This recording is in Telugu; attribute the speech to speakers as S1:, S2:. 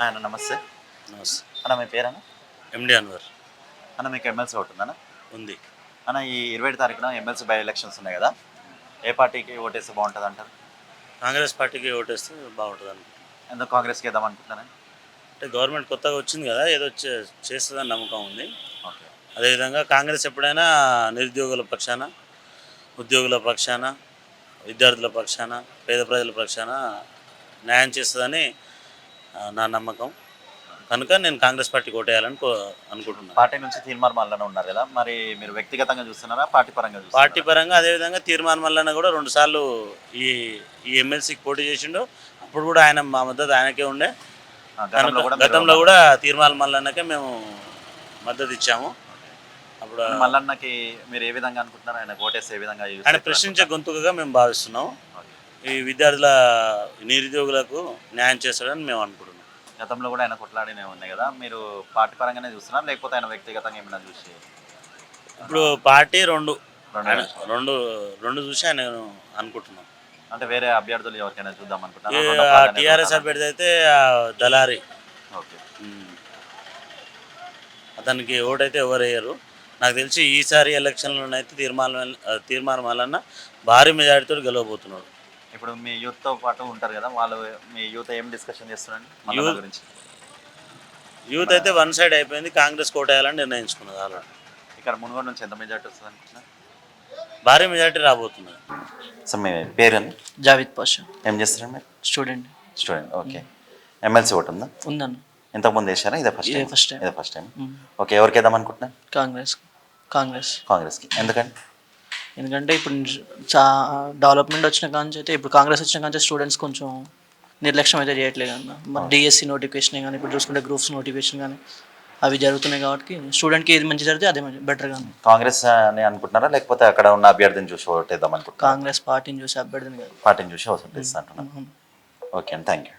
S1: అన్న నమస్తే.
S2: నమస్తే.
S1: అన్న మీ పేరన్నా?
S2: ఎండి అన్వర్.
S1: అన్న మీకు ఎమ్మెల్సీ ఓటుందన్న?
S2: ఉంది.
S1: అన్న ఈ 27 తారీఖున ఎమ్మెల్సీ బై ఎలక్షన్స్ ఉన్నాయి కదా, ఏ పార్టీకి ఓటేస్తే బాగుంటుంది అంటారు?
S2: కాంగ్రెస్ పార్టీకి ఓటేస్తే బాగుంటుంది అనుకుంటున్నాను.
S1: ఎందుకు కాంగ్రెస్కి వేద్దాం అనుకుంటున్నాను?
S2: అంటే గవర్నమెంట్ కొత్తగా వచ్చింది కదా, ఏదో చేస్తుందని నమ్మకం ఉంది.
S1: ఓకే.
S2: అదేవిధంగా కాంగ్రెస్ ఎప్పుడైనా నిరుద్యోగుల పక్షాన, ఉద్యోగుల పక్షాన, విద్యార్థుల పక్షాన, పేద ప్రజల పక్షాన న్యాయం చేస్తుందని నా నమ్మకం. కనుక నేను కాంగ్రెస్ పార్టీకి ఓటేయాలని అనుకుంటున్నాను.
S1: పార్టీ నుంచి తీర్మార్ మల్లన్న ఉన్నారు కదా, మరి మీరు వ్యక్తిగతంగా చూస్తున్నారా పార్టీ పరంగా
S2: పార్టీ
S1: చూస్తున్నారా?
S2: పరంగా అదేవిధంగా తీర్మానం మల్లన్న కూడా 2 సార్లు ఈ ఈ ఎమ్మెల్సీకి పోటీ చేసిండు. అప్పుడు కూడా ఆయన మా మద్దతు ఆయనకే ఉండే. గతంలో కూడా తీర్మానం మల్లన్నకే మేము మద్దతు ఇచ్చాము. అప్పుడు
S1: మల్లన్నకి మీరు ఏ విధంగా అనుకుంటున్నారు? ఆయన ఓటేస్తే ఏ విధంగా
S2: ఆయన ప్రశ్నించే గొంతుకగా మేము భావిస్తున్నాం. ఈ విద్యార్థుల నిరుద్యోగులకు న్యాయం చేస్తాడని మేము అనుకుంటున్నాం.
S1: గతంలో కూడా ఆయన కొట్లాడినే ఉన్నాయి కదా, మీరు పార్టీ పరంగానే చూస్తున్నారు లేకపోతే ఆయన వ్యక్తిగతంగా ఏమైనా చూసి?
S2: ఇప్పుడు పార్టీ రెండు చూసి ఆయన అనుకుంటున్నాం.
S1: అంటే వేరే అభ్యర్థులు ఎవరికైనా చూద్దాం అనుకుంటున్నారు?
S2: టీఆర్ఎస్ అభ్యర్థి అయితే దళారి.
S1: ఓకే.
S2: అతనికి ఓటైతే ఎవరు వేయరు. నాకు తెలిసి ఈసారి ఎలక్షన్లోనైతే తీర్మానం వలన భారీ మెజారిటీతో గెలవబోతున్నాడు.
S1: ఇప్పుడు మీ యూత్తో పాటు ఉంటారు కదా, వాళ్ళు మీ యూత్ ఏం డిస్కషన్ చేస్తున్నారండి మల్లన్న గురించి?
S2: యూత్ అయితే వన్ సైడ్ అయిపోయింది, కాంగ్రెస్ కోటేయాలని నిర్ణయించుకున్నది ఆల్రెడీ.
S1: ఇక్కడ మునుగోడు నుంచి ఎంత మెజార్టీ వస్తుంది అనుకుంటున్నారు?
S2: భారీ మెజారిటీ రాబోతున్నది.
S1: సార్ మీ పేరు?
S3: జావేద్ పాషా.
S1: ఏం చేస్తారు మీరు?
S3: స్టూడెంట్.
S1: ఓకే. ఎమ్మెల్సీ ఓటు ఉందా?
S3: ఉందన్న.
S1: ఇంతకుముందు వేసారా? ఇదే ఫస్ట్ టైం? ఇదే ఫస్ట్ టైం. ఓకే. ఎవరికి వేద్దాం అనుకుంటున్నారు? కాంగ్రెస్కి.
S3: ఎందుకంటే ఇప్పుడు డెవలప్మెంట్ వచ్చిన కాంచి అయితే, ఇప్పుడు కాంగ్రెస్ వచ్చిన కాంచి స్టూడెంట్స్ కొంచెం నిర్లక్ష్యం అయితే చేయట్లేదు అన్న. మరి డిఎస్సి నోటిఫికేషన్ కానీ, ఇప్పుడు చూసుకుంటే గ్రూప్స్ నోటిఫికేషన్ కానీ అవి జరుగుతున్నాయి కాబట్టి స్టూడెంట్కి ఏది మంచి జరిగితే అదే బెటర్ కానీ.
S1: కాంగ్రెస్ అని అనుకుంటున్నారా లేకపోతే అక్కడ ఉన్న అభ్యర్థిని చూసి ఓటేద్దాం అనుకుంటున్నారా?
S3: కాంగ్రెస్ పార్టీని చూసి అభ్యర్థిని కాదు,
S1: పార్టీని చూసి ఓటేస్తా అంటున్నాను. ఓకే అండి, థ్యాంక్ యూ.